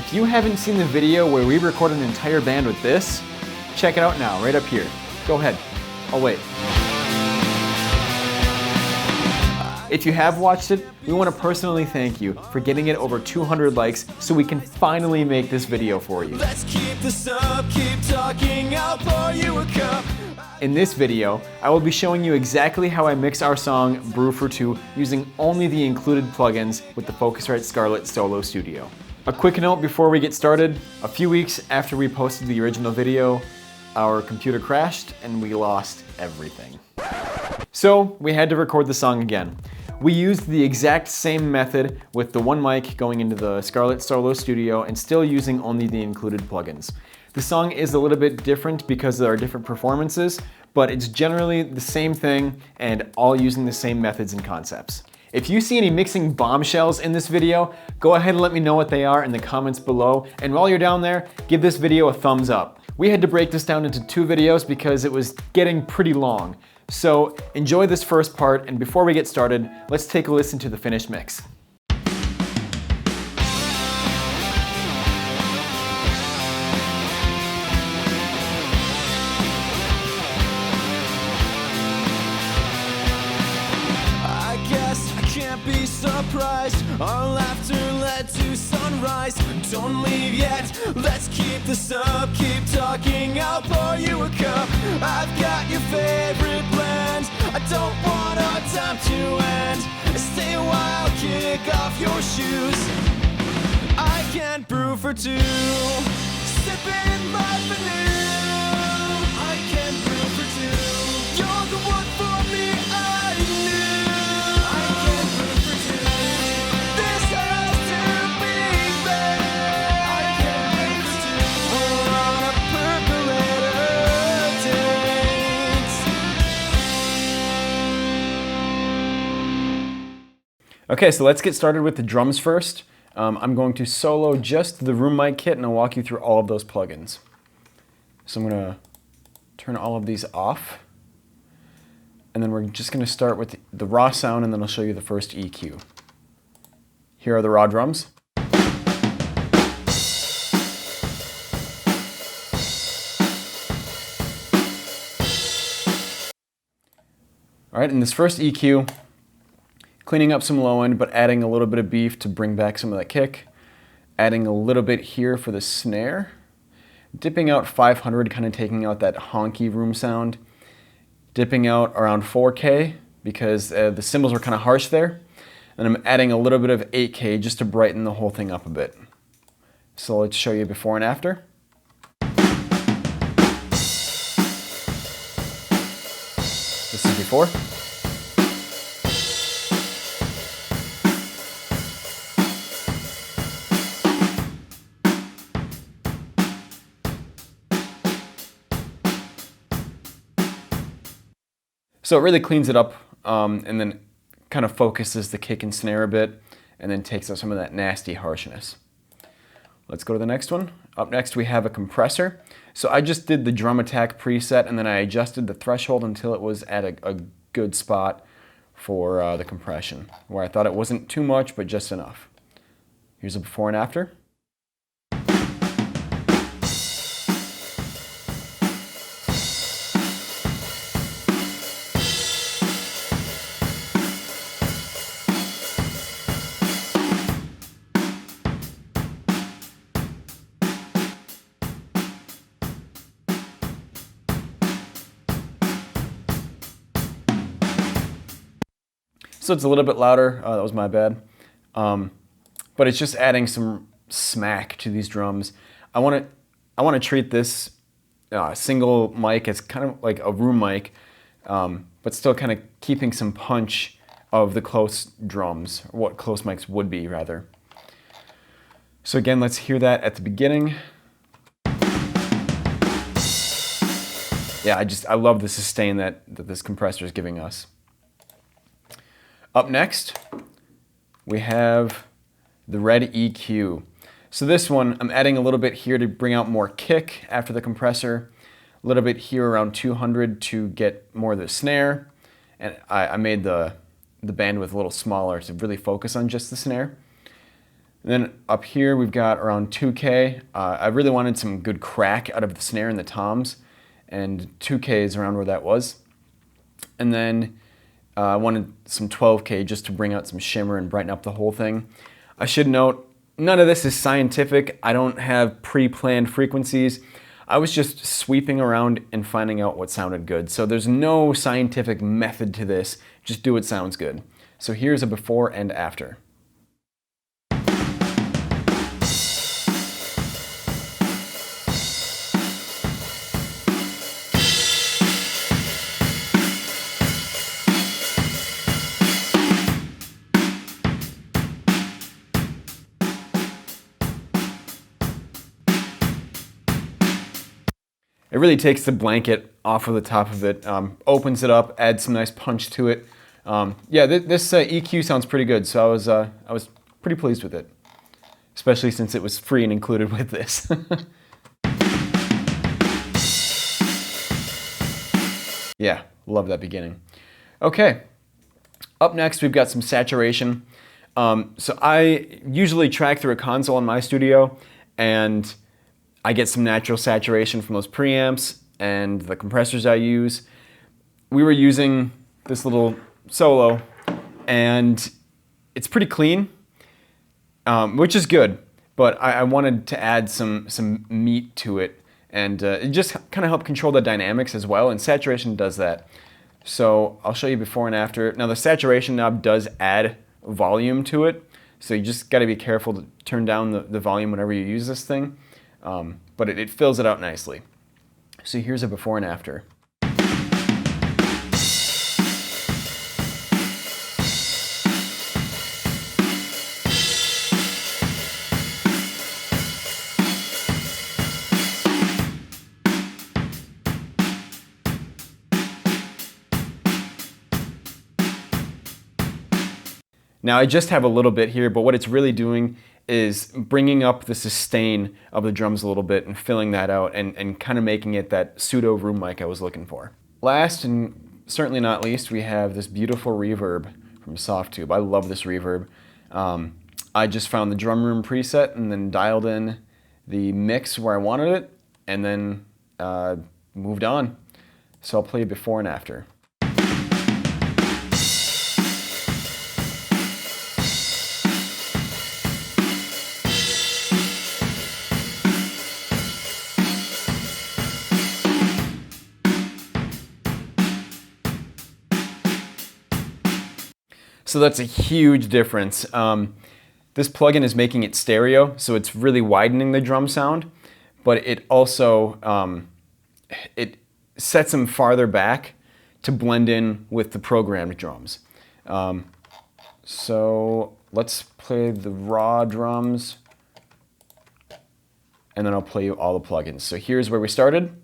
If you haven't seen the video where we record an entire band with this, check it out now, right up here. Go ahead. I'll wait. If you have watched it, we want to personally thank you for getting it over 200 likes so we can finally make this video for you. Let's keep this up, keep talking, I'll pour you a cup. In this video, I will be showing you exactly how I mix our song Brew for Two using only the included plugins with the Focusrite Scarlett Solo Studio. A quick note before we get started, a few weeks after we posted the original video, our computer crashed and we lost everything. So we had to record the song again. We used the exact same method with the one mic going into the Scarlett Solo Studio and still using only the included plugins. The song is a little bit different because there are different performances, but it's generally the same thing and all using the same methods and concepts. If you see any mixing bombshells in this video, go ahead and let me know what they are in the comments below. And while you're down there, give this video a thumbs up. We had to break this down into 2 videos because it was getting pretty long. So enjoy this first part, and before we get started, let's take a listen to the finished mix. Be surprised, our laughter led to sunrise. Don't leave yet, let's keep this up, keep talking, I'll pour you a cup. I've got your favorite blend, I don't want our time to end. Stay a while, kick off your shoes. I can't brew for two, sipping life anew. I can't brew for two, you're the one for me, I knew. Okay, so let's get started with the drums first. I'm going to solo just the room mic kit and I'll walk you through all of those plugins. So I'm going to turn all of these off. And then we're just going to start with the raw sound and then I'll show you the first EQ. Here are the raw drums. All right, in this first EQ, cleaning up some low end, but adding a little bit of beef to bring back some of that kick. Adding a little bit here for the snare. Dipping out 500, kind of taking out that honky room sound. Dipping out around 4K because the cymbals were kind of harsh there. And I'm adding a little bit of 8K just to brighten the whole thing up a bit. So let's show you before and after. This is before. So it really cleans it up and then kind of focuses the kick and snare a bit and then takes out some of that nasty harshness. Let's go to the next one. Up next we have a compressor. So I just did the drum attack preset and then I adjusted the threshold until it was at a good spot for the compression, where I thought it wasn't too much but just enough. Here's a before and after. So it's a little bit louder, that was my bad. But it's just adding some smack to these drums. I want to treat this single mic as kind of like a room mic, but still kind of keeping some punch of the close drums, or what close mics would be rather. So again, let's hear that at the beginning. Yeah, I love the sustain that this compressor is giving us. Up next, we have the red EQ. So this one, I'm adding a little bit here to bring out more kick after the compressor, a little bit here around 200 to get more of the snare, and I made the bandwidth a little smaller to really focus on just the snare. And then up here we've got around 2K. I really wanted some good crack out of the snare and the toms, and 2K is around where that was. And then I wanted some 12K just to bring out some shimmer and brighten up the whole thing. I should note, none of this is scientific. I don't have pre-planned frequencies. I was just sweeping around and finding out what sounded good. So there's no scientific method to this. Just do what sounds good. So here's a before and after. It really takes the blanket off of the top of it, opens it up, adds some nice punch to it. Yeah, this EQ sounds pretty good, so I was pretty pleased with it, especially since it was free and included with this. Yeah, love that beginning. Okay, up next we've got some saturation. So I usually track through a console in my studio, and I get some natural saturation from those preamps and the compressors I use. We were using this little Solo, and it's pretty clean, which is good, but I wanted to add some meat to it, and it just kind of helped control the dynamics as well, and saturation does that. So I'll show you before and after. Now the saturation knob does add volume to it, so you just got to be careful to turn down the volume whenever you use this thing. But it fills it out nicely. So here's a before and after. Now I just have a little bit here, but what it's really doing is bringing up the sustain of the drums a little bit and filling that out and kind of making it that pseudo room mic I was looking for. Last and certainly not least, we have this beautiful reverb from Softtube. I love this reverb. I just found the drum room preset and then dialed in the mix where I wanted it, and then moved on. So I'll play before and after. So that's a huge difference. This plugin is making it stereo, so it's really widening the drum sound, but it also it sets them farther back to blend in with the programmed drums. So let's play the raw drums, and then I'll play you all the plugins. So here's where we started.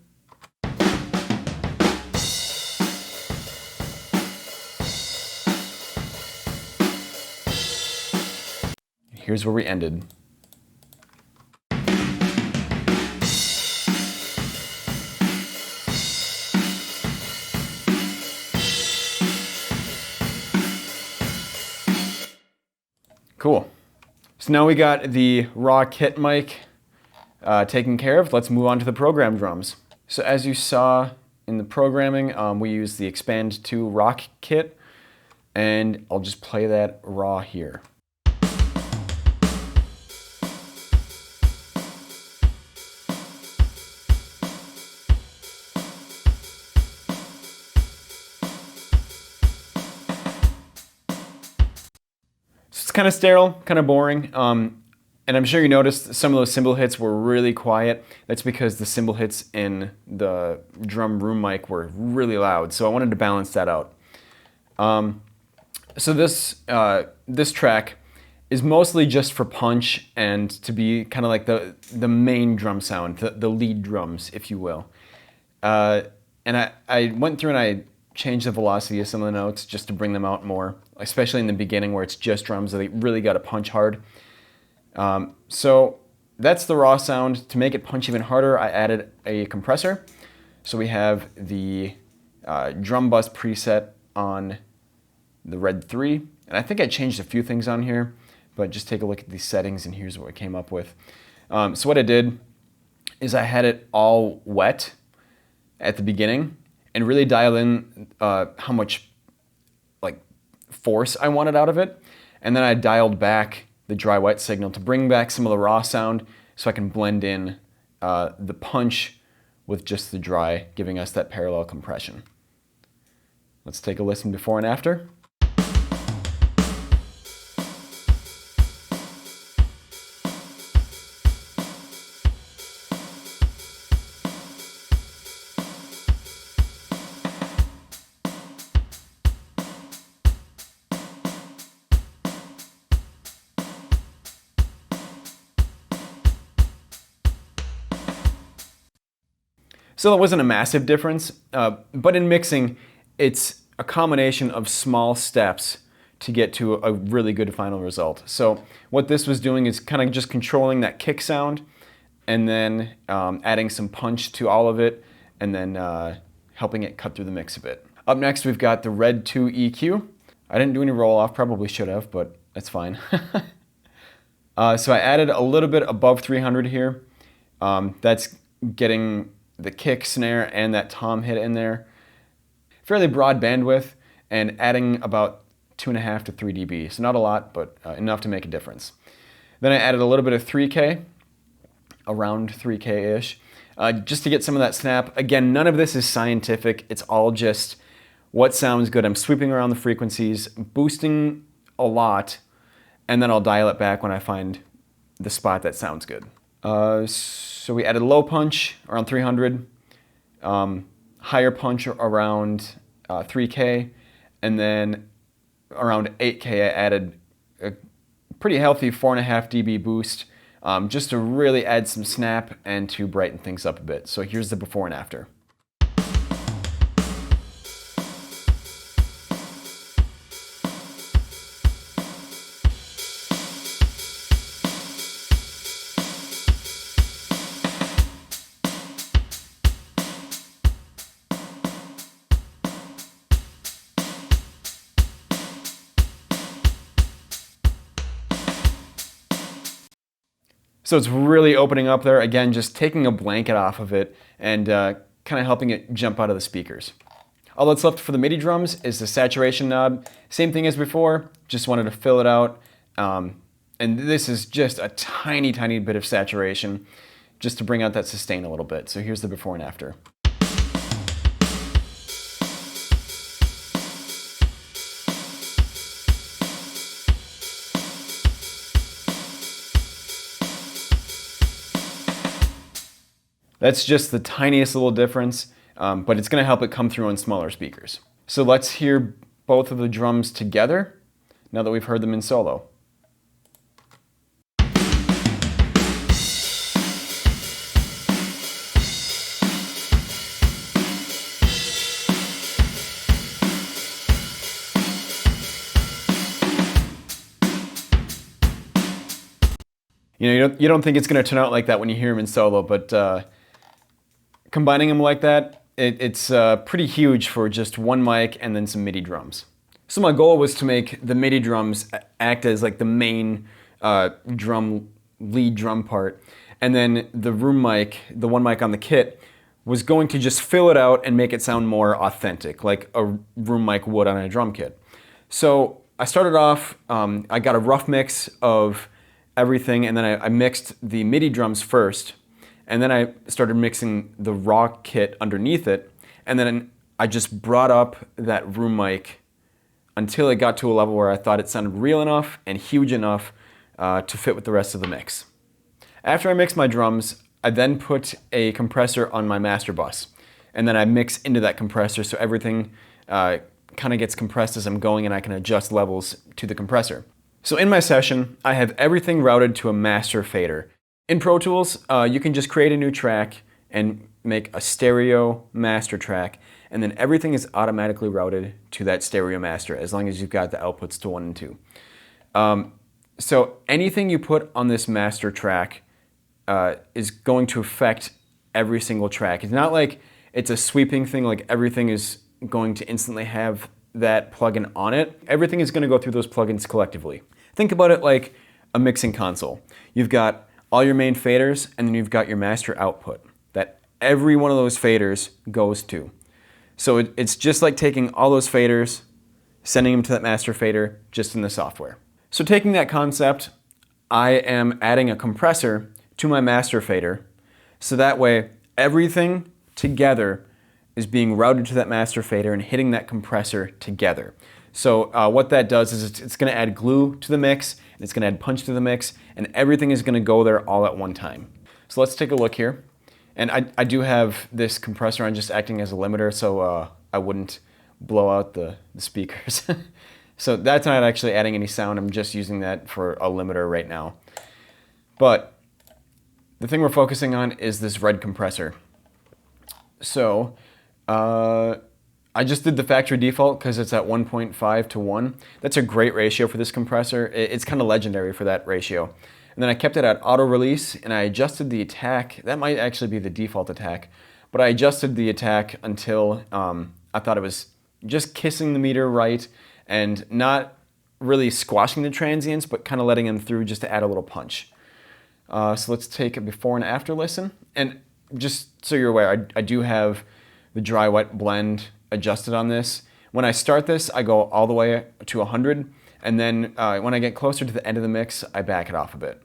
Here's where we ended. Cool. So now we got the raw kit mic taken care of. Let's move on to the program drums. So as you saw in the programming, we use the Expand 2 Rock kit, and I'll just play that raw here. It's kind of sterile, kind of boring, and I'm sure you noticed some of those cymbal hits were really quiet. That's because the cymbal hits in the drum room mic were really loud, so I wanted to balance that out. So this track is mostly just for punch and to be kind of like the main drum sound, the lead drums, if you will. And I went through and I changed the velocity of some of the notes just to bring them out more, especially in the beginning where it's just drums, so they really got to punch hard. So that's the raw sound. To make it punch even harder, I added a compressor. So we have the drum bus preset on the Red 3, and I think I changed a few things on here, but just take a look at these settings and here's what I came up with. So what I did is I had it all wet at the beginning and really dial in how much like force I wanted out of it. And then I dialed back the dry wet signal to bring back some of the raw sound so I can blend in the punch with just the dry, giving us that parallel compression. Let's take a listen before and after. So that wasn't a massive difference, but in mixing, it's a combination of small steps to get to a really good final result. So what this was doing is kind of just controlling that kick sound and then adding some punch to all of it and then helping it cut through the mix a bit. Up next, we've got the Red 2 EQ. I didn't do any roll off, probably should have, but that's fine. So I added a little bit above 300 here. That's getting the kick, snare, and that tom hit in there. Fairly broad bandwidth, and adding about 2.5 to 3 dB. So not a lot, but enough to make a difference. Then I added a little bit of 3K, around 3K-ish, just to get some of that snap. Again, none of this is scientific. It's all just what sounds good. I'm sweeping around the frequencies, boosting a lot, and then I'll dial it back when I find the spot that sounds good. So we added low punch around 300, higher punch around 3K, and then around 8K I added a pretty healthy 4.5 dB boost just to really add some snap and to brighten things up a bit. So here's the before and after. So it's really opening up there. Again, just taking a blanket off of it and kind of helping it jump out of the speakers. All that's left for the MIDI drums is the saturation knob. Same thing as before, just wanted to fill it out. And this is just a tiny, tiny bit of saturation just to bring out that sustain a little bit. So here's the before and after. That's just the tiniest little difference, but it's going to help it come through on smaller speakers. So let's hear both of the drums together now that we've heard them in solo. You don't think it's going to turn out like that when you hear them in solo, but combining them like that, it's pretty huge for just one mic and then some MIDI drums. So my goal was to make the MIDI drums act as like the main lead drum part, and then the room mic, the one mic on the kit, was going to just fill it out and make it sound more authentic, like a room mic would on a drum kit. So I started off, I got a rough mix of everything, and then I mixed the MIDI drums first, and then I started mixing the raw kit underneath it, and then I just brought up that room mic until it got to a level where I thought it sounded real enough and huge enough to fit with the rest of the mix. After I mixed my drums, I then put a compressor on my master bus, and then I mix into that compressor so everything kind of gets compressed as I'm going, and I can adjust levels to the compressor. So in my session, I have everything routed to a master fader. In Pro Tools, you can just create a new track and make a stereo master track, and then everything is automatically routed to that stereo master as long as you've got the outputs to 1 and 2. So anything you put on this master track is going to affect every single track. It's not like it's a sweeping thing, like everything is going to instantly have that plugin on it. Everything is going to go through those plugins collectively. Think about it like a mixing console. You've got all your main faders, and then you've got your master output that every one of those faders goes to. So it's just like taking all those faders, sending them to that master fader just in the software. So taking that concept, I am adding a compressor to my master fader, so that way everything together is being routed to that master fader and hitting that compressor together. So what that does is it's going to add glue to the mix, and it's going to add punch to the mix, and everything is going to go there all at one time. So let's take a look here. And I do have this compressor on just acting as a limiter, so I wouldn't blow out the speakers. So that's not actually adding any sound. I'm just using that for a limiter right now. But the thing we're focusing on is this red compressor. So I just did the factory default because it's at 1.5 to 1. That's a great ratio for this compressor. It's kind of legendary for that ratio. And then I kept it at auto release, and I adjusted the attack. That might actually be the default attack, but I adjusted the attack until I thought it was just kissing the meter right and not really squashing the transients, but kind of letting them through just to add a little punch. So let's take a before and after listen. And just so you're aware, I do have the dry wet blend adjusted on this. When I start this, I go all the way to 100, and then when I get closer to the end of the mix, I back it off a bit.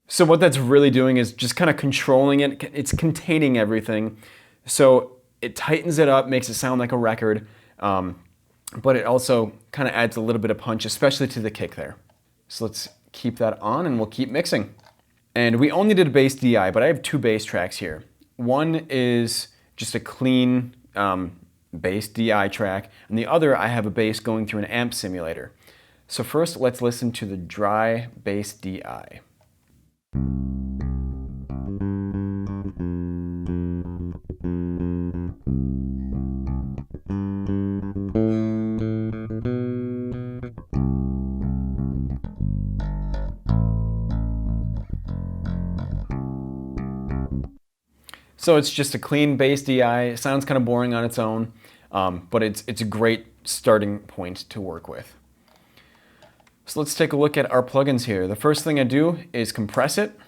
So what that's really doing is just kind of controlling it. It's containing everything. So it tightens it up, makes it sound like a record, but it also kind of adds a little bit of punch, especially to the kick there. So let's keep that on and we'll keep mixing. And we only did bass DI, but I have two bass tracks here. One is just a clean bass DI track, and the other I have a bass going through an amp simulator. So first let's listen to the dry bass DI. So it's just a clean bass DI. It sounds kind of boring on its own, but it's a great starting point to work with. So let's take a look at our plugins here. The first thing I do is compress it.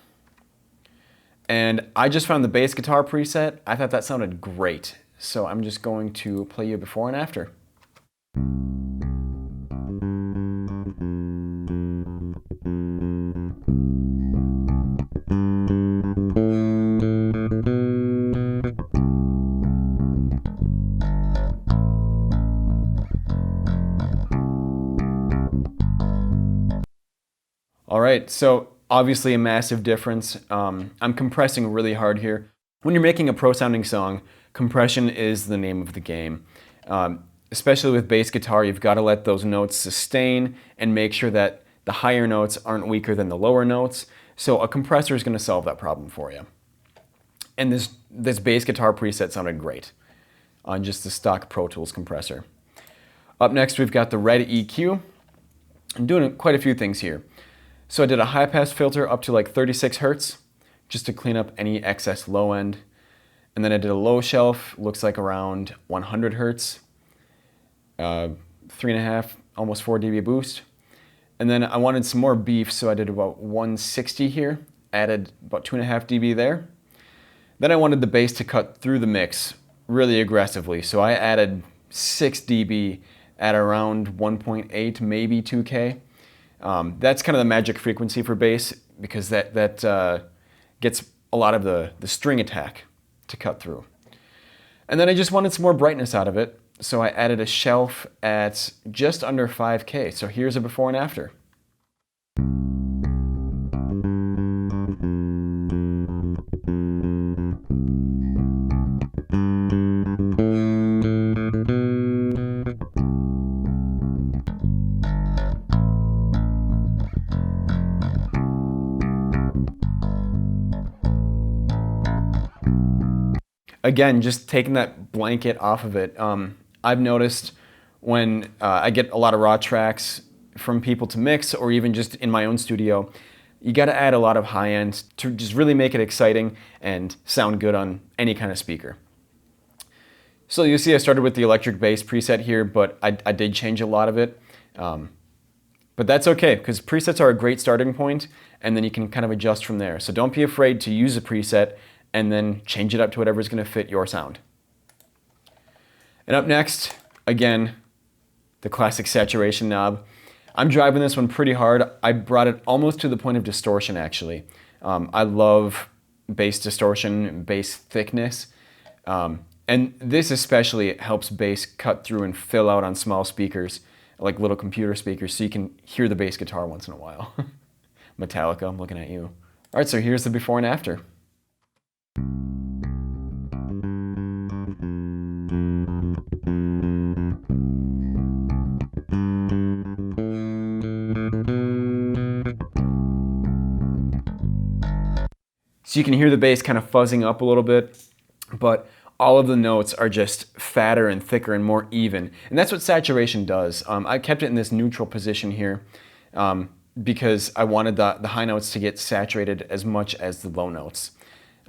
And I just found the bass guitar preset. I thought that sounded great. So I'm just going to play you before and after. All right, so obviously a massive difference. I'm compressing really hard here. When you're making a pro-sounding song, compression is the name of the game. Especially with bass guitar, you've got to let those notes sustain and make sure that the higher notes aren't weaker than the lower notes. So a compressor is going to solve that problem for you. And this bass guitar preset sounded great on just the stock Pro Tools compressor. Up next, we've got the red EQ. I'm doing quite a few things here. So I did a high pass filter up to like 36 Hertz just to clean up any excess low end. And then I did a low shelf, looks like around 100 Hertz, 3.5, almost 4 dB boost. And then I wanted some more beef, so I did about 160 here, added about 2.5 dB there. Then I wanted the bass to cut through the mix really aggressively, so I added 6 dB at around 1.8, maybe 2K. That's kind of the magic frequency for bass because that gets a lot of the string attack to cut through. And then I just wanted some more brightness out of it, so I added a shelf at just under 5K. So here's a before and after. Again, just taking that blanket off of it. I've noticed when I get a lot of raw tracks from people to mix, or even just in my own studio, you got to add a lot of high end to just really make it exciting and sound good on any kind of speaker. So you see I started with the electric bass preset here, but I did change a lot of it. But that's okay, because presets are a great starting point, and then you can kind of adjust from there. So don't be afraid to use a preset and then change it up to whatever's going to fit your sound. And up next, again, the classic saturation knob. I'm driving this one pretty hard. I brought it almost to the point of distortion, actually. I love bass distortion, bass thickness. And this especially helps bass cut through and fill out on small speakers, like little computer speakers, so you can hear the bass guitar once in a while. Metallica, I'm looking at you. All right, so here's the before and after. So you can hear the bass kind of fuzzing up a little bit, but all of the notes are just fatter and thicker and more even. And that's what saturation does. I kept it in this neutral position here because I wanted the high notes to get saturated as much as the low notes.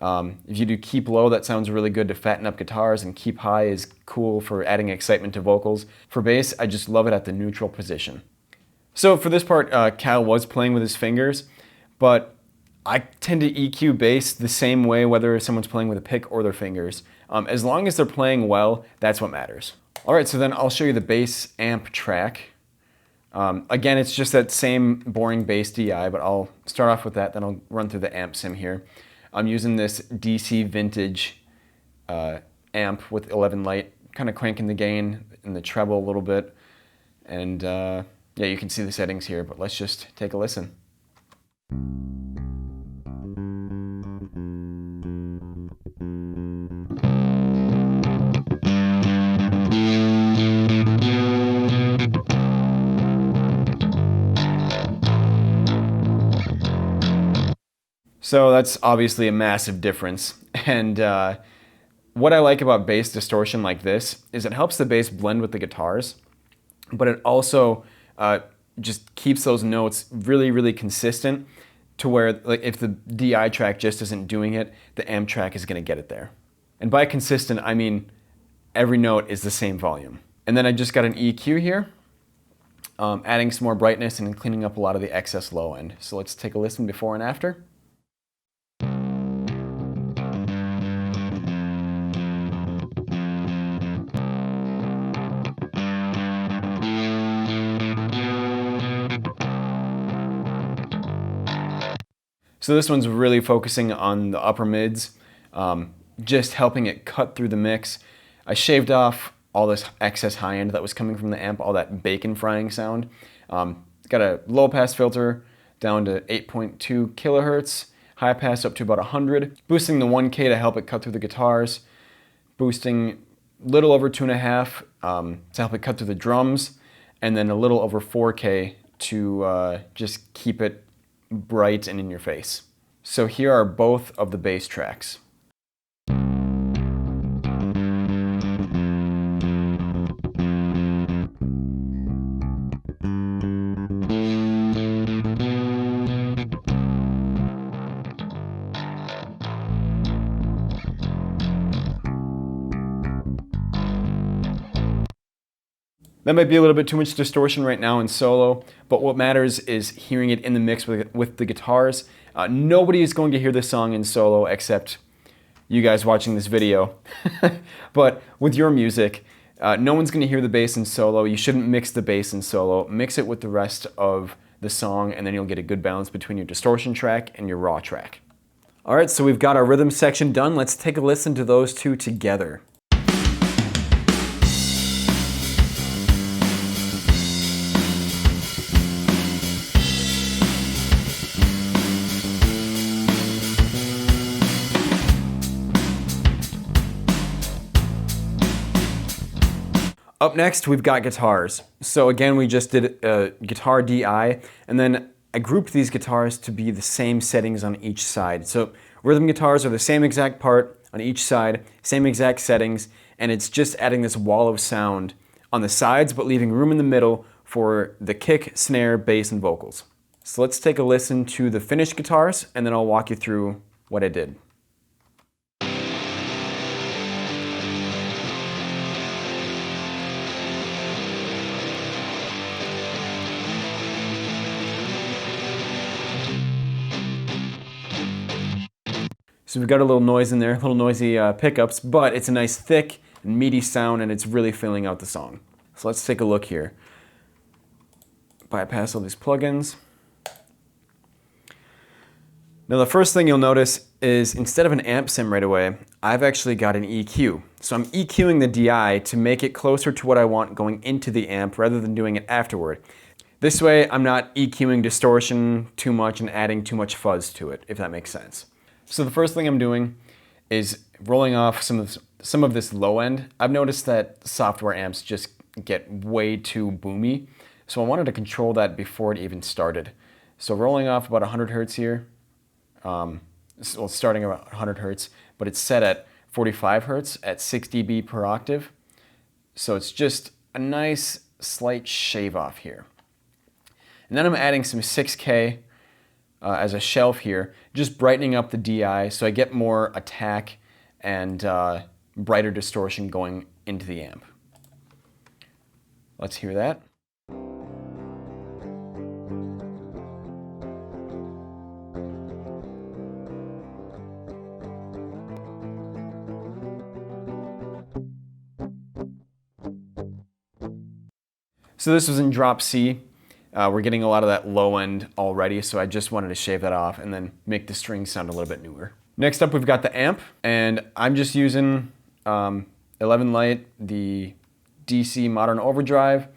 If you do keep low, that sounds really good to fatten up guitars, and keep high is cool for adding excitement to vocals. For bass, I just love it at the neutral position. So for this part, Cal was playing with his fingers, but I tend to EQ bass the same way whether someone's playing with a pick or their fingers. As long as they're playing well, that's what matters. All right, so then I'll show you the bass amp track. Again, it's just that same boring bass DI, but I'll start off with that, then I'll run through the amp sim here. I'm using this DC Vintage amp with 11 light, kind of cranking the gain and the treble a little bit. And yeah, you can see the settings here, but let's just take a listen. So that's obviously a massive difference. And what I like about bass distortion like this is it helps the bass blend with the guitars, but it also just keeps those notes really, really consistent to where, like, if the DI track just isn't doing it, the amp track is going to get it there. And by consistent, I mean every note is the same volume. And then I just got an EQ here, adding some more brightness and cleaning up a lot of the excess low end. So let's take a listen before and after. So this one's really focusing on the upper mids, just helping it cut through the mix. I shaved off all this excess high end that was coming from the amp, all that bacon frying sound. Got a low pass filter down to 8.2 kilohertz, high pass up to about 100, boosting the 1K to help it cut through the guitars, boosting a little over 2.5 to help it cut through the drums, and then a little over 4K to just keep it bright and in your face. So here are both of the bass tracks. That might be a little bit too much distortion right now in solo, but what matters is hearing it in the mix with the guitars. Nobody is going to hear this song in solo except you guys watching this video. But with your music, no one's going to hear the bass in solo. You shouldn't mix the bass in solo. Mix it with the rest of the song, and then you'll get a good balance between your distortion track and your raw track. All right, so we've got our rhythm section done. Let's take a listen to those two together. Up next, we've got guitars. So again, we just did a guitar DI, and then I grouped these guitars to be the same settings on each side. So rhythm guitars are the same exact part on each side, same exact settings, and it's just adding this wall of sound on the sides, but leaving room in the middle for the kick, snare, bass, and vocals. So let's take a listen to the finished guitars, and then I'll walk you through what I did. So we've got a little noise in there, little noisy pickups, but it's a nice thick and meaty sound, and it's really filling out the song. So let's take a look here. Bypass all these plugins. Now the first thing you'll notice is instead of an amp sim right away, I've actually got an EQ. So I'm EQing the DI to make it closer to what I want going into the amp rather than doing it afterward. This way I'm not EQing distortion too much and adding too much fuzz to it, if that makes sense. So the first thing I'm doing is rolling off some of this low end. I've noticed that software amps just get way too boomy, so I wanted to control that before it even started. So rolling off about 100 hertz here, well, starting about 100 hertz, but it's set at 45 hertz at 6 dB per octave. So it's just a nice slight shave off here. And then I'm adding some 6K as a shelf here, just brightening up the DI so I get more attack and brighter distortion going into the amp. Let's hear that. So this was in drop C. We're getting a lot of that low end already, so I just wanted to shave that off and then make the strings sound a little bit newer. Next up, we've got the amp, and I'm just using 11 Light, the DC Modern Overdrive.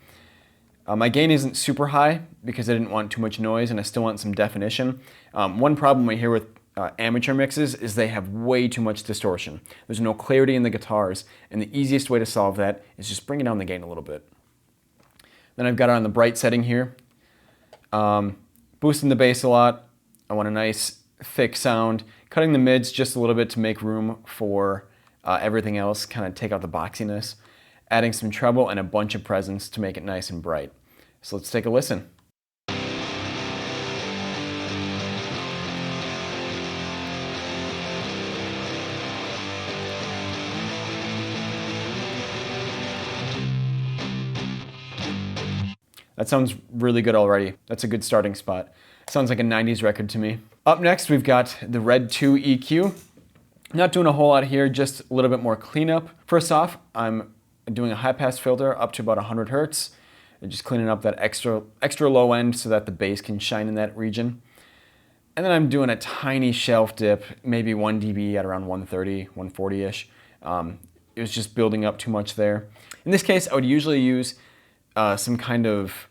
My gain isn't super high because I didn't want too much noise and I still want some definition. One problem I hear with amateur mixes is they have way too much distortion. There's no clarity in the guitars, and the easiest way to solve that is just bringing down the gain a little bit. Then I've got it on the bright setting here. Boosting the bass a lot. I want a nice thick sound. Cutting the mids just a little bit to make room for everything else, kind of take out the boxiness. Adding some treble and a bunch of presence to make it nice and bright. So let's take a listen. That sounds really good already. That's a good starting spot. Sounds like a 90s record to me. Up next, we've got the Red 2 EQ. Not doing a whole lot here, just a little bit more cleanup. First off, I'm doing a high pass filter up to about 100 hertz. And just cleaning up that extra low end so that the bass can shine in that region. And then I'm doing a tiny shelf dip, maybe 1 dB at around 130, 140-ish. It was just building up too much there. In this case, I would usually use some kind of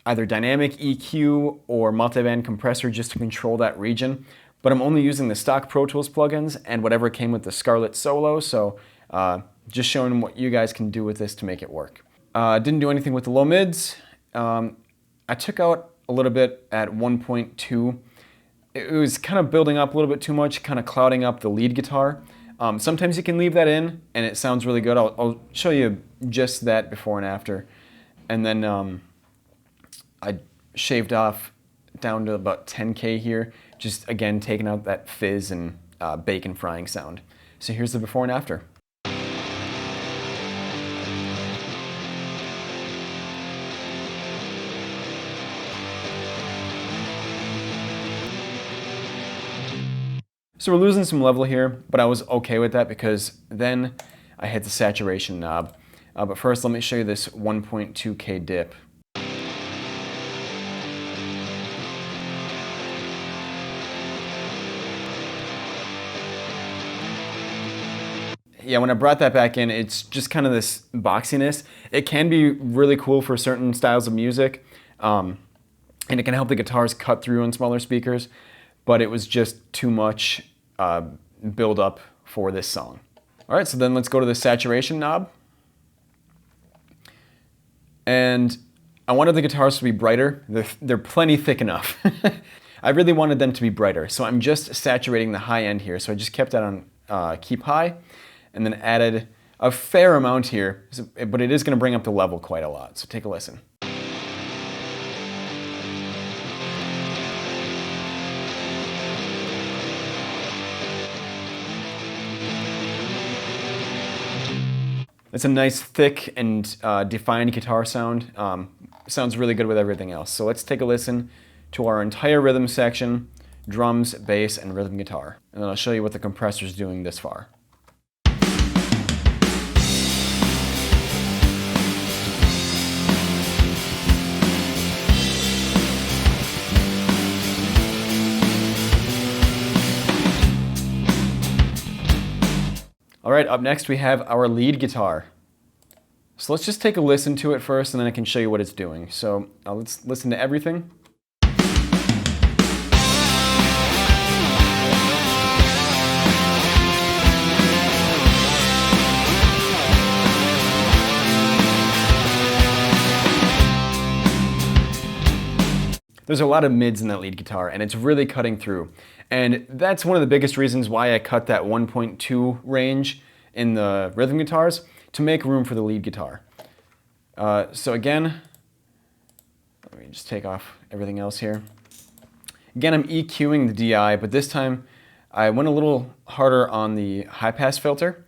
either dynamic EQ or multiband compressor just to control that region. But I'm only using the stock Pro Tools plugins and whatever came with the Scarlett Solo, so just showing what you guys can do with this to make it work. Didn't do anything with the low mids. I took out a little bit at 1.2. It was kind of building up a little bit too much, kind of clouding up the lead guitar. Sometimes you can leave that in and it sounds really good. I'll show you just that before and after. And then I shaved off down to about 10K here, just again taking out that fizz and bacon frying sound. So here's the before and after. So we're losing some level here, but I was okay with that because then I hit the saturation knob. But first, let me show you this 1.2K dip. Yeah, when I brought that back in, it's just kind of this boxiness. It can be really cool for certain styles of music, and it can help the guitars cut through on smaller speakers, but it was just too much build up for this song. All right, so then let's go to the saturation knob. And I wanted the guitars to be brighter. They're plenty thick enough. I really wanted them to be brighter, so I'm just saturating the high end here. So I just kept that on keep high, and then added a fair amount here, but it is going to bring up the level quite a lot. So take a listen. It's a nice, thick, and defined guitar sound. Sounds really good with everything else. So let's take a listen to our entire rhythm section, drums, bass, and rhythm guitar. And then I'll show you what the compressor's doing this far. All right, up next we have our lead guitar. So let's just take a listen to it first, and then I can show you what it's doing. So let's listen to everything. There's a lot of mids in that lead guitar, and it's really cutting through. And that's one of the biggest reasons why I cut that 1.2 range in the rhythm guitars, to make room for the lead guitar. So again, let me just take off everything else here. Again, I'm EQing the DI, but this time I went a little harder on the high pass filter,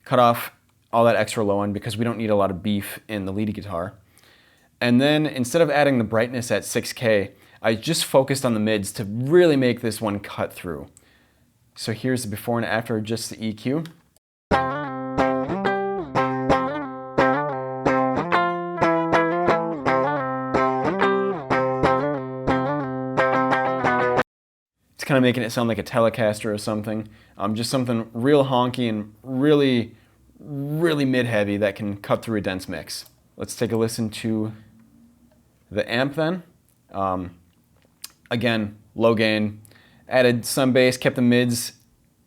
cut off all that extra low end because we don't need a lot of beef in the lead guitar. And then instead of adding the brightness at 6K, I just focused on the mids to really make this one cut through. So here's the before and after, just the EQ. It's kind of making it sound like a Telecaster or something. Just something real honky and really mid-heavy that can cut through a dense mix. Let's take a listen to the amp then. Again, low gain, added some bass, kept the mids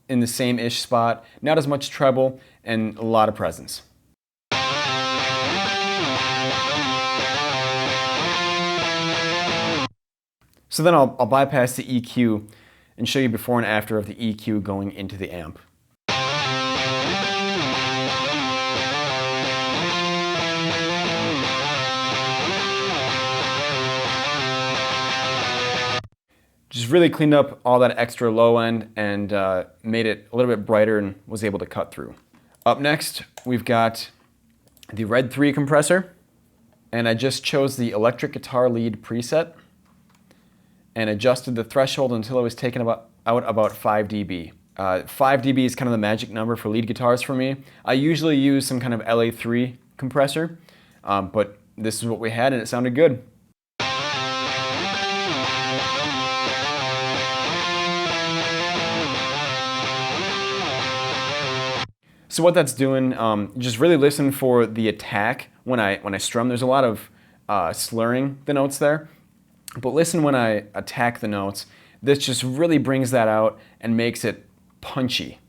in the same-ish spot, not as much treble, and a lot of presence. So then I'll bypass the EQ and show you before and after of the EQ going into the amp. Just really cleaned up all that extra low end and made it a little bit brighter and was able to cut through. Up next, we've got the Red 3 compressor, and I just chose the electric guitar lead preset and adjusted the threshold until it was taken out about 5 dB. 5 dB is kind of the magic number for lead guitars for me. I usually use some kind of LA3 compressor, but this is what we had and it sounded good. So what that's doing, just really listen for the attack when I strum. There's a lot of slurring the notes there, but listen when I attack the notes. This just really brings that out and makes it punchy.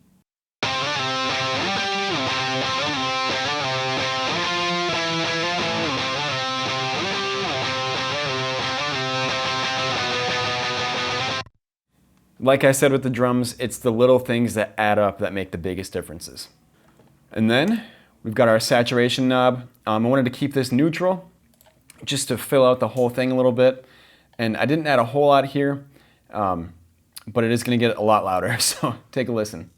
Like I said with the drums, it's the little things that add up that make the biggest differences. And then we've got our saturation knob. I wanted to keep this neutral just to fill out the whole thing a little bit. And I didn't add a whole lot here, but it is going to get a lot louder, so take a listen.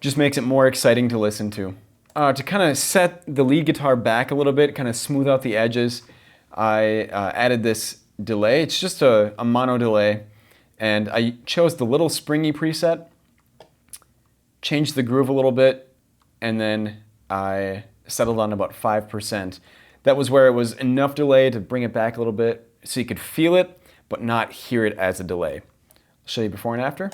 Just makes it more exciting to listen to. To kind of set the lead guitar back a little bit, kind of smooth out the edges, I added this delay. It's just a mono delay, and I chose the little springy preset, changed the groove a little bit, and then I settled on about 5%. That was where it was enough delay to bring it back a little bit so you could feel it, but not hear it as a delay. I'll show you before and after.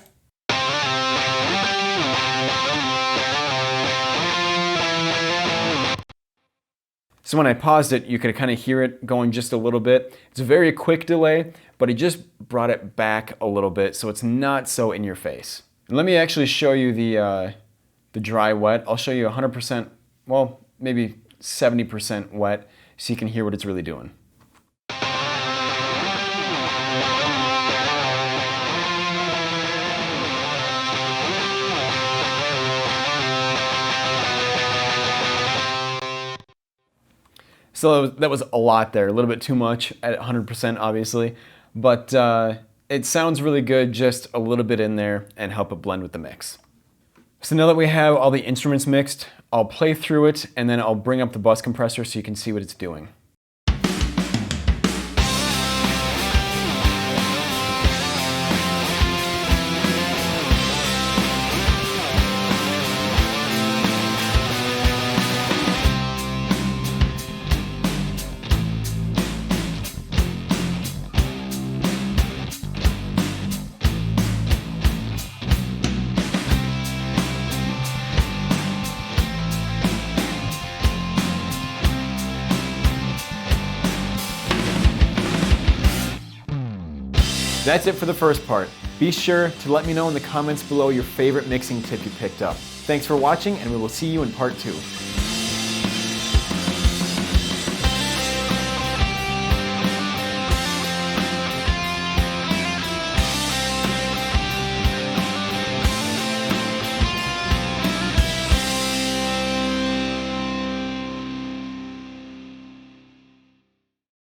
So when I paused it, you could kind of hear it going just a little bit. It's a very quick delay, but it just brought it back a little bit so it's not so in your face. And let me actually show you the dry wet. I'll show you 100%, well, maybe 70% wet, so you can hear what it's really doing. So that was a lot there, a little bit too much at 100% obviously, but it sounds really good just a little bit in there and help it blend with the mix. So now that we have all the instruments mixed, I'll play through it and then I'll bring up the bus compressor so you can see what it's doing. That's it for the first part. Be sure to let me know in the comments below your favorite mixing tip you picked up. Thanks for watching, and we will see you in part 2.